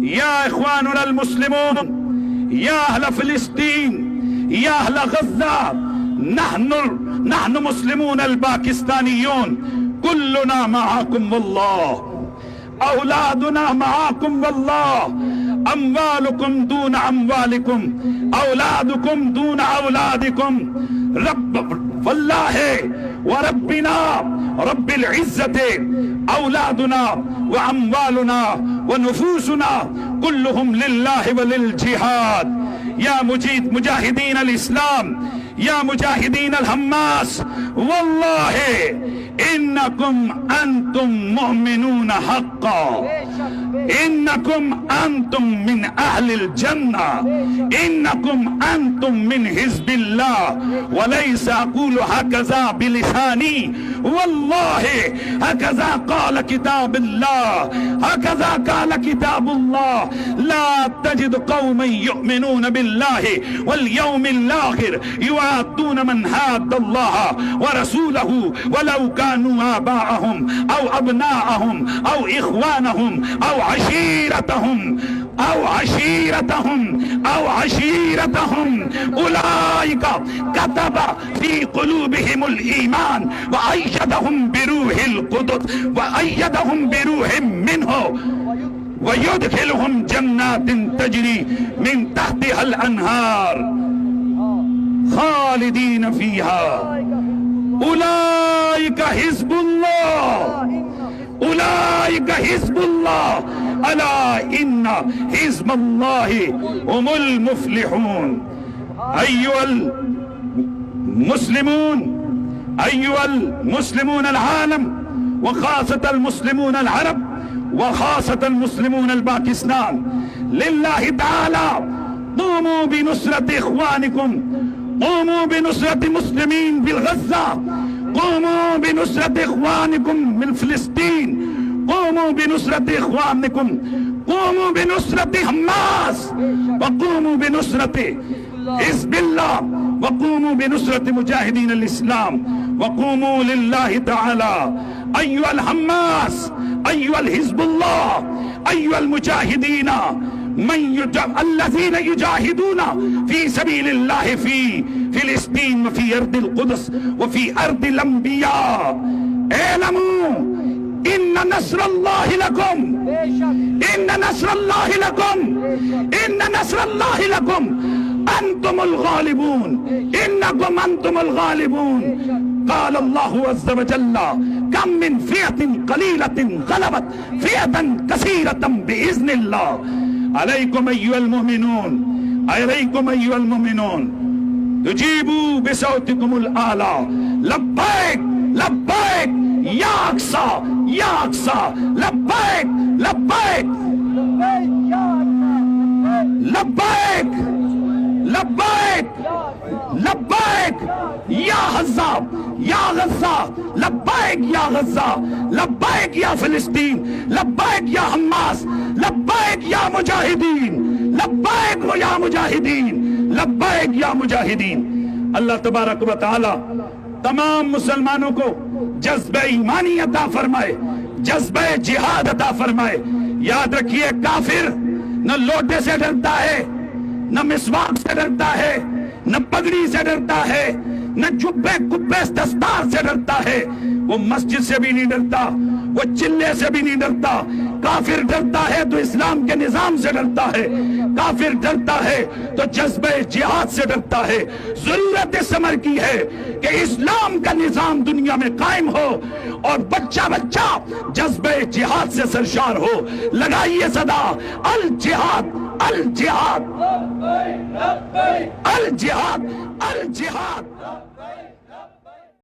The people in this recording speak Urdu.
يا إخواننا المسلمون، يا أهل فلسطين، يا أهل غزة، نحن مسلمون الباكستانيون كلنا معكم والله، أولادنا معكم والله، أموالكم دون أموالكم، أولادكم دون أولادكم. والله وربنا رب العزة أولادنا وأموالنا ونفوسنا كلهم لله وللجهاد. يا مجاهدين الإسلام، يا مجاهدين الحماس، والله إنكم أنتم مؤمنون حقا، إنكم أنتم من أهل الجنة، إنكم أنتم من حزب الله. وليس أقول هكذا بلساني، والله هكذا قال كتاب الله، هكذا قال كتاب الله. لا تجد قوما يؤمنون بالله واليوم الآخر يوادون من حاد الله ورسوله ولو كانوا آباءهم أو أبناءهم أو إخوانهم أو عشيرتهم أولئك كتب في قلوبهم الإيمان وأيدهم بروح القدس منه ويدخلهم جنات تجري من تحتها الأنهار خالدين فيها. أولئك حزب الله، أولئك حزب الله، ألا إن حزب الله هم المفلحون. أيها المسلمون العالم، وخاصة المسلمون العرب، وخاصة المسلمون الباكستان، لله تعالى قوموا بنصرة إخوانكم، قوموا بنصرة مسلمين بالغزة، قوموا بنصرة إخوانكم من فلسطين، قوموا بنصرة إخوانكم، قوموا بنصرة حماس، وقوموا بنصرة حزب الله، وقوموا بنصرة مجاهدين الإسلام، وقوموا لله تعالى. أيها الحماس، أيها الحزب الله، أيها المجاهدين الذين يجاهدون في سبيل الله في فلسطين وفي أرض القدس وفي أرض الأنبياء، اعلموا إن نصر الله لكم، إن نصر الله لكم، إن نصر الله لكم، أنتم الغالبون، إنكم أنتم الغالبون. قال الله عز وجل: كم من فئة قليلة غلبت فئة كثيرة بإذن الله. عليكم أيها المؤمنون، عليكم أيها المؤمنون، تجيبوا بصوتكم الأعلى: لبيك لبيك يا أقصى يا أقصى، لبيك لبيك لبيك لبيك لبيك يا غزة يا غزة، لبيك يا غزة، لبيك يا فلسطين، لبيك يا حماس، لبيك يا مجاہدین، لبیک یا مجاہدین، لبیک یا مجاہدین۔ اللہ تبارک و تعالی تمام مسلمانوں کو جذبہ ایمانی عطا فرمائے، جذبہ جہاد عطا فرمائے۔ یاد رکھیے، کافر نہ لوٹے سے ڈرتا ہے، نہ مسواک سے ڈرتا ہے، نہ پگڑی سے ڈرتا ہے، نہ جبے کبے دستار سے ڈرتا ہے، وہ مسجد سے بھی نہیں ڈرتا، وہ چلے سے بھی نہیں ڈرتا۔ کافر ڈرتا ہے تو اسلام کے نظام سے ڈرتا ہے، کافر ڈرتا ہے تو جذبہ جہاد سے ڈرتا ہے۔ ضرورت اس امر کی ہے کہ اسلام کا نظام دنیا میں قائم ہو اور بچہ بچہ جذبہ جہاد سے سرشار ہو۔ لگائیے صدا: الجہاد الجہاد الجہاد الجہاد۔